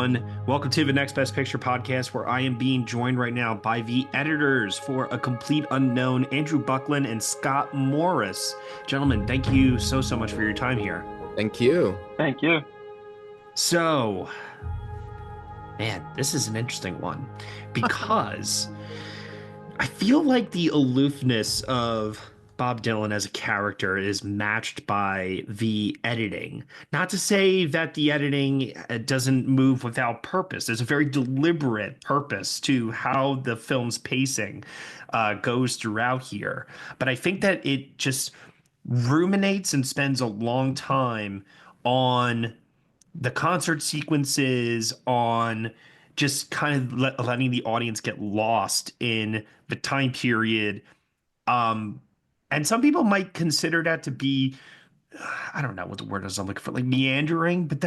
everyone. Welcome to the Next Best Picture podcast, where I am being joined right now by the editors for A Complete Unknown, Andrew Buckland and Scott Morris. Gentlemen, thank you so much for your time here. Thank you. Thank you. So, man, this is an interesting one because I feel like the aloofness of Bob Dylan as a character is matched by the editing. Not to say that the editing doesn't move without purpose. There's a very deliberate purpose to how the film's pacing goes throughout here. But I think that it just ruminates and spends a long time on the concert sequences, on just kind of letting the audience get lost in the time period. And some people might consider that to be, I don't know what the word is I'm looking for, like meandering, but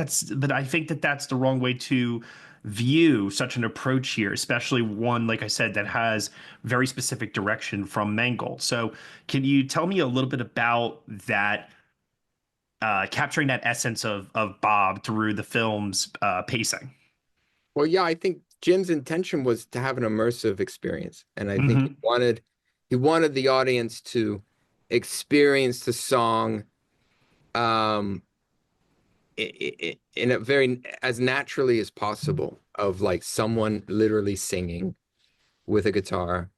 I think that that's the wrong way to view such an approach here, especially one, like I said, that has very specific direction from Mangold. So can you tell me a little bit about that, capturing that essence of Bob through the film's pacing? Well, yeah, I think Jim's intention was to have an immersive experience, and I think he wanted the audience to experience the song in a very as naturally as possible, of like someone literally singing with a guitar,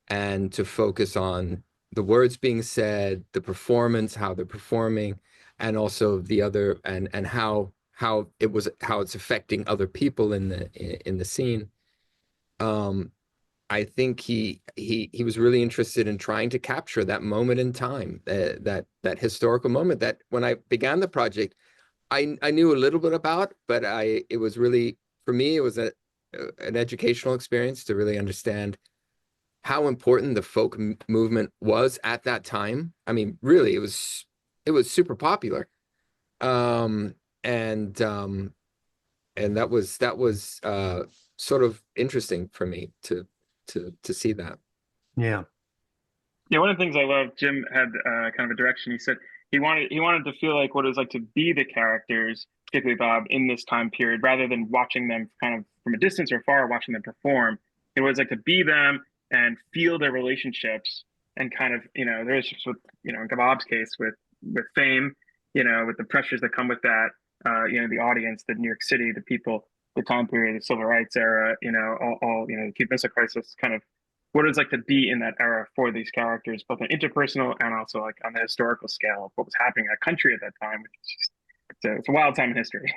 and to focus on the words being said, the performance, how they're performing, and also the other and how it's affecting other people in the scene. I think he was really interested in trying to capture that moment in time, that historical moment that when I began the project, I knew a little bit about, but it was really, for me, it was an educational experience to really understand how important the folk movement was at that time. I mean, really, it was super popular. And that was sort of interesting for me to see that. Yeah. Yeah, one of the things I love, Jim had kind of a direction. He said he wanted to feel like what it was like to be the characters, particularly Bob, in this time period, rather than watching them kind of from a distance or far, watching them perform. It was like to be them and feel their relationships, and kind of, the relationships with, in Bob's case, with fame, with the pressures that come with that, the audience, the New York City, the people, the time period, the civil rights era, all the Cuban Missile Crisis, kind of what it's like to be in that era for these characters, both on interpersonal and also like on the historical scale of what was happening in that country at that time, which is just, it's a wild time in history.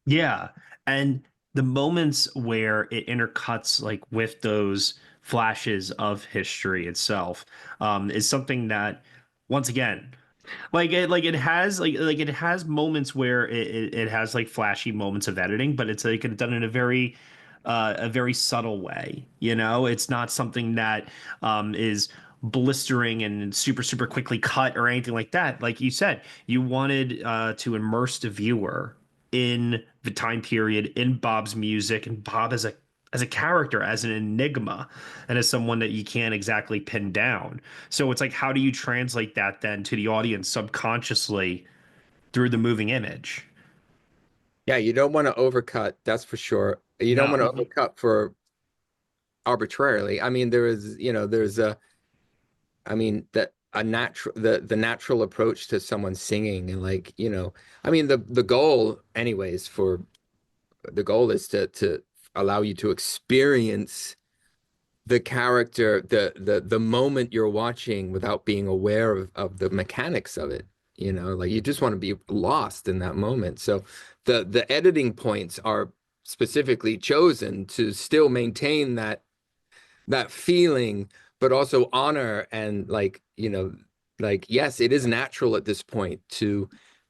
Yeah. And the moments where it intercuts like with those flashes of history itself, is something that, once again, it has moments where it has like flashy moments of editing, but it's like done in a very subtle way. It's not something that is blistering and super quickly cut or anything like that. Like you said, you wanted to immerse the viewer in the time period, in Bob's music, and Bob as a character, as an enigma, and as someone that you can't exactly pin down. So it's like, how do you translate that then to the audience subconsciously through the moving image? Yeah, you don't want to overcut, that's for sure. You don't want to overcut for arbitrarily. I mean, the natural approach to someone singing, and I mean, the goal anyways the goal is to allow you to experience the character, the moment you're watching, without being aware of the mechanics of it. Like, you just want to be lost in that moment. So the editing points are specifically chosen to still maintain that feeling, but also honor and yes, it is natural at this point to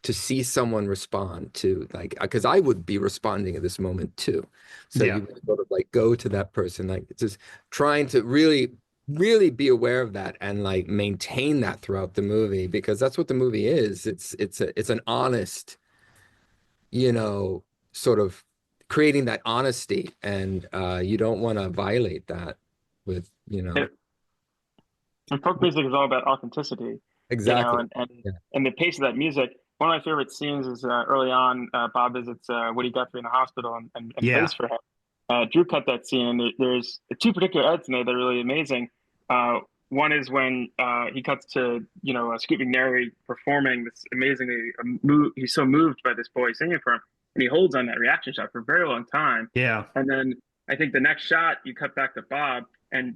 see someone respond to, because I would be responding at this moment too. So Yeah. you sort of go to that person, it's just trying to really be aware of that and maintain that throughout the movie, because that's what the movie is. It's an honest, sort of creating that honesty, and you don't want to violate that with. And folk music is all about authenticity, Exactly. and the pace of that music. one of my favorite scenes is early on. Bob visits Woody Guthrie in the hospital and Yeah. plays for him. Drew cut that scene, and there's two particular edits in there that are really amazing. One is when he cuts to Scoot McNairy performing this amazingly he's so moved by this boy singing for him, and he holds on that reaction shot for a very long time. Yeah. And then I think the next shot you cut back to Bob, and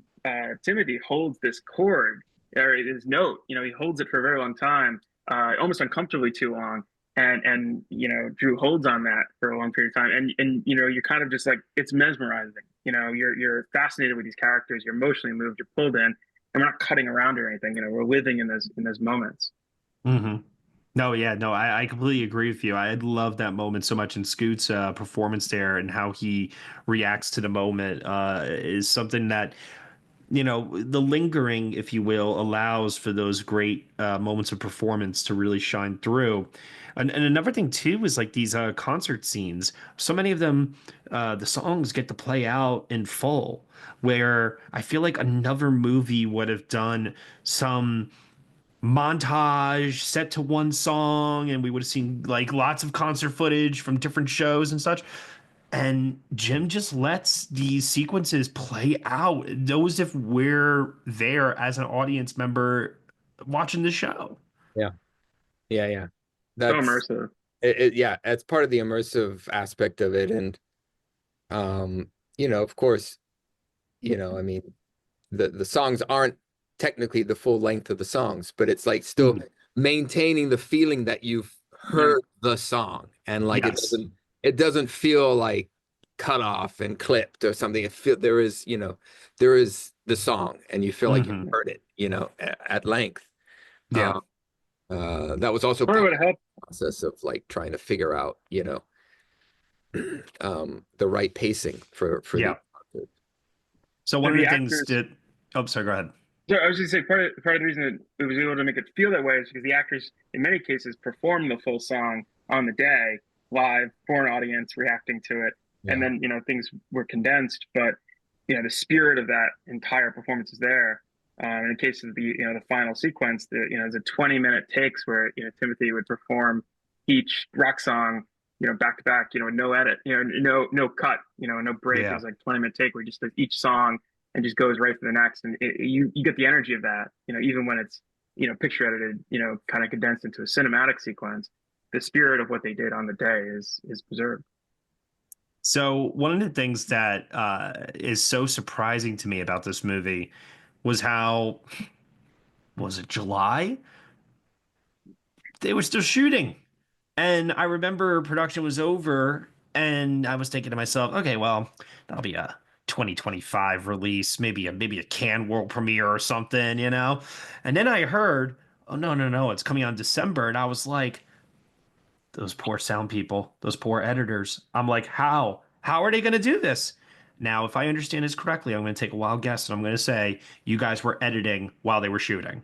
Timothy holds this chord or his note. He holds it for a very long time, almost uncomfortably too long. And Drew holds on that for a long period of time, and you're kind of just like, it's mesmerizing. You're fascinated with these characters, you're emotionally moved, you're pulled in, and we're not cutting around or anything. We're living in those moments. Mm-hmm. No, yeah, no, I completely agree with you. I love that moment so much, in Scoot's performance there, and how he reacts to the moment is something that, the lingering, if you will, allows for those great moments of performance to really shine through. And another thing too is like these concert scenes. So many of them, the songs get to play out in full, where I feel like another movie would have done some montage set to one song, and we would have seen like lots of concert footage from different shows and such. And Jim just lets these sequences play out, knows if we're there as an audience member watching the show. Yeah. Yeah. So That's immersive. yeah, it's part of the immersive aspect of it. And of course, I mean, the songs aren't technically the full length of the songs, but it's like still maintaining the feeling that you've heard the song, and like Yes. it doesn't feel like cut off and clipped or something. There is the song, and you feel like you've heard it, at length. Yeah. That was also Or part would of help. the process of like trying to figure out, the right pacing for Yeah. the So one of the the things actors. that, oh, sorry, go ahead. So I was just say part of the reason that it was able to make it feel that way is because the actors, in many cases, perform the full song on the day live for an audience reacting to it, and Yeah. then things were condensed, but the spirit of that entire performance is there. In the case of the final sequence, the 20-minute takes where Timothy would perform each rock song back to back, no edit, no cut, no break. It Yeah. was like 20-minute take where just does each song and just goes right to the next. And you get the energy of that, even when it's, picture edited, kind of condensed into a cinematic sequence. The spirit of what they did on the day is preserved. So one of the things that is so surprising to me about this movie was how, was it July? They were still shooting. And I remember production was over, and I was thinking to myself, okay, well, that'll be a 2025 release, maybe a Cannes world premiere or something, And then I heard, oh no, it's coming on December, and I was like, those poor sound people, those poor editors. I'm like, how? How are they going to do this? Now, if I understand this correctly, I'm going to take a wild guess, and I'm going to say you guys were editing while they were shooting.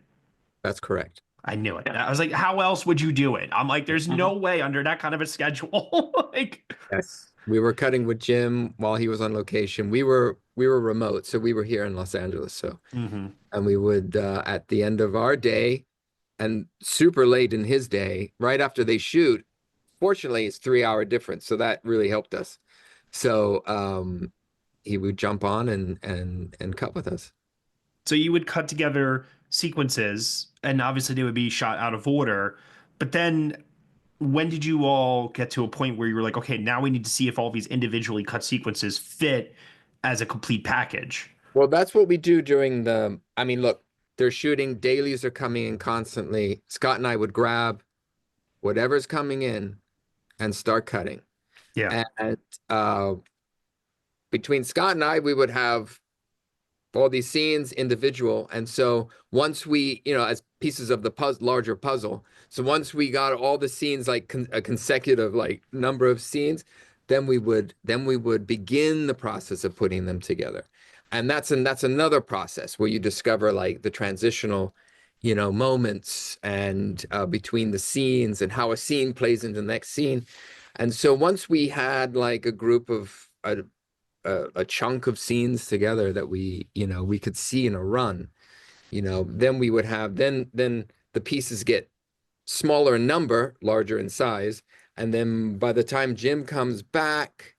That's correct. I knew it. Yeah. I was like, how else would you do it? I'm like, there's Mhm. no way under that kind of a schedule. Like, Yes. We were cutting with Jim while he was on location. We were remote, so we were here in Los Angeles. So, mm-hmm. and we would at the end of our day and super late in his day, right after they shoot. Fortunately, it's 3-hour difference, so that really helped us. So he would jump on and cut with us. So you would cut together sequences, and obviously they would be shot out of order. But then when did you all get to a point where you were like, okay, now we need to see if all these individually cut sequences fit as a complete package? Well, that's what we do during I mean, look, they're shooting, dailies are coming in constantly. Scott and I would grab whatever's coming in and start cutting. Yeah. And between Scott and I, we would have all these scenes individual. And so once we, as pieces of the larger puzzle, so once we got all the scenes, like a consecutive like number of scenes, then we would begin the process of putting them together. And that's another process where you discover like the transitional, moments and between the scenes and how a scene plays into the next scene. And so once we had like a group of a chunk of scenes together that we could see in a run, then we would have then the pieces get smaller in number, larger in size. And then by the time Jim comes back,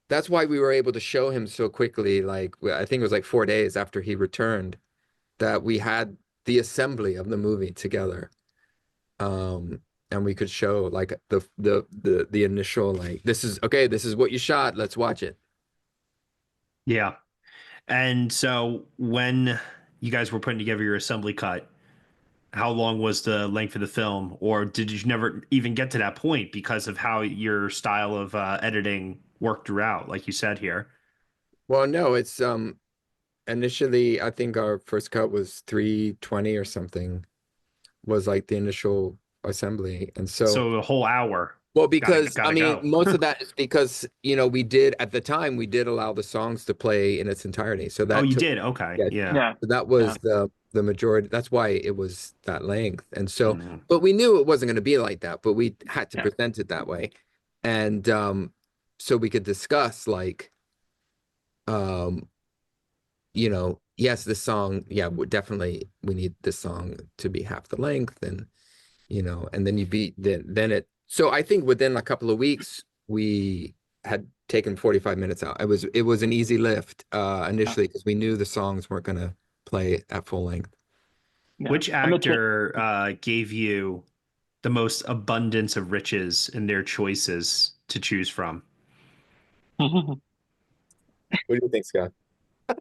that's why we were able to show him so quickly. Like, I think it was like 4 days after he returned that we had the assembly of the movie together. And we could show like the initial, like, this is okay, this is what you shot, let's watch it. Yeah. And so when you guys were putting together your assembly cut, how long was the length of the film, or did you never even get to that point because of how your style of editing worked throughout, like you said here? Well, no, it's initially I think our first cut was 3:20 or something, was like the initial assembly. And so, So the whole hour. well, Gotta because I gotta mean, go. most of that is because, we did at the time, we did allow the songs to play in its entirety. So Oh, that you took, did? Okay. yeah, Yeah. Yeah. so that Yeah. was the majority. That's why it was that length. And so, Mhm. but we knew it wasn't going to be like that, but we had to Yeah. present it that way. And so we could discuss like, um, yes, this song, yeah, definitely we need this song to be half the length, and and then you beat then it. So I think within a couple of weeks we had taken 45 minutes out. It was an easy lift initially because we knew the songs weren't going to play at full length. Yeah. Which And actor gave you the most abundance of riches in their choices to choose from? the What do you think, Scott?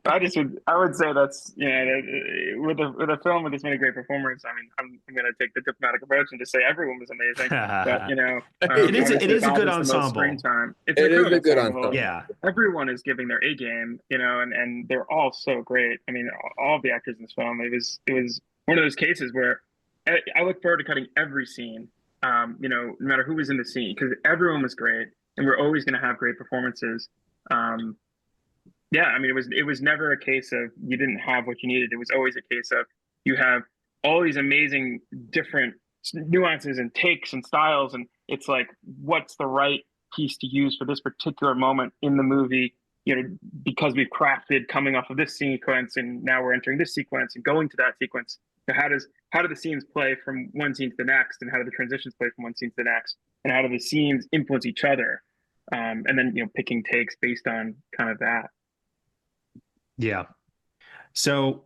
I would say that's with a film with this many great performers. I mean, I'm going to take the diplomatic approach and just say everyone was amazing. But It is obviously a Bob good is the most screen ensemble. time. It's It an is incredible a good ensemble. ensemble. Yeah. Everyone is giving their A game, and they're all so great. I mean, all of the actors in this film. It was one of those cases where I look forward to cutting every scene. No matter who was in the scene, because everyone was great, and we're always going to have great performances. Um, yeah, I mean, it was never a case of you didn't have what you needed. It was always a case of you have all these amazing different nuances and takes and styles, and it's like, what's the right piece to use for this particular moment in the movie? Because we've crafted coming off of this sequence, and now we're entering this sequence and going to that sequence. So how do the scenes play from one scene to the next, and how do the transitions play from one scene to the next, and how do the scenes influence each other? And then picking takes based on kind of that. Yeah. So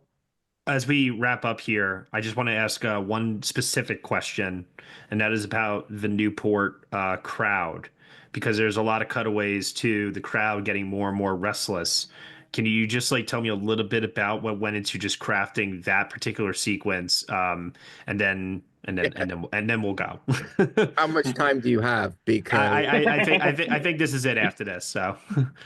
as we wrap up here, I just want to ask one specific question, and that is about the Newport crowd, because there's a lot of cutaways to the crowd getting more and more restless. Can you just like tell me a little bit about what went into just crafting that particular sequence, and then we'll go. How much time do you have? Because I think this is it after this. So,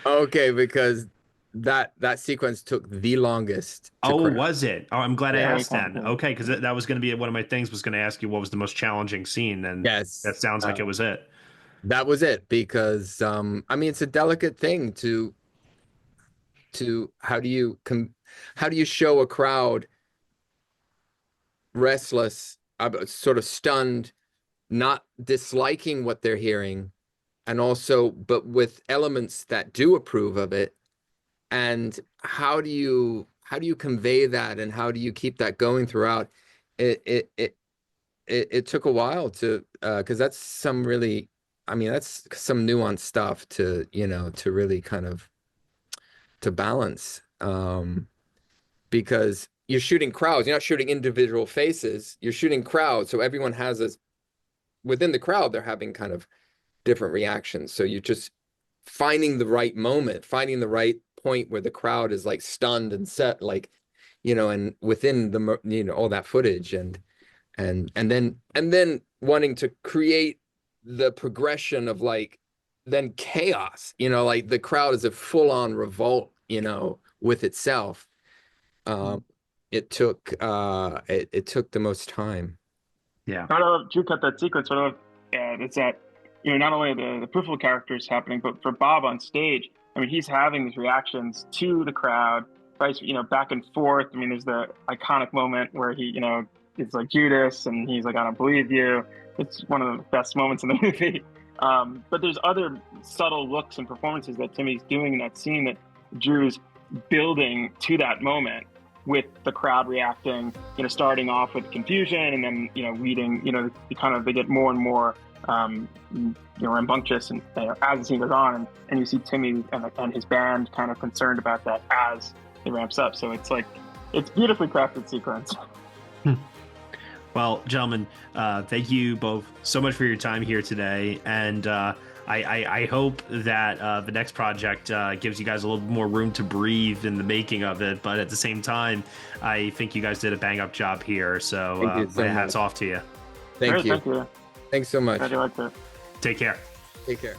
okay, because that sequence took the longest to oh, craft. was it? Oh, I'm glad I Yeah. asked then. Okay, because that was going to be one of my things. Was going to ask you what was the most challenging scene, and Yes. that sounds like it was it. That was it because I mean, it's a delicate thing to how do you show a crowd restless, sort of stunned, not disliking what they're hearing, and also but with elements that do approve of it. And how do you convey that, and how do you keep that going throughout? It took a while to because that's some really, I mean, that's some nuanced stuff to to really kind of to balance, because you're shooting crowds, you're not shooting individual faces, you're shooting crowds, so everyone has this within the crowd, they're having kind of different reactions, so you're just finding the right moment, finding the right point where the crowd is like stunned and set, like and within the all that footage, and then wanting to create the progression of like then chaos, like the crowd is a full-on revolt, with itself. It took it took the most time. Yeah. I don't know if Drew cut that sequence. I don't know if it's that not only the peripheral characters happening, but for Bob on stage. I mean, he's having these reactions to the crowd, back and forth. I mean, there's the iconic moment where he it's like Judas, and he's like, "I don't believe you." It's one of the best moments in the movie. But there's other subtle looks and performances that Timmy's doing in that scene that Drew's building to that moment. with the crowd reacting, starting off with confusion and then, leading, they get more and more, rambunctious and as the scene goes on, and you see Timmy and his band kind of concerned about that as it ramps up. So it's beautifully crafted sequence. Well, gentlemen, thank you both so much for your time here today, and I hope that the next project gives you guys a little more room to breathe in the making of it. But at the same time, I think you guys did a bang-up job here. So, my hats off to you. Thank you. Thank you. Thanks so much. Glad you liked it. Take care. Take care.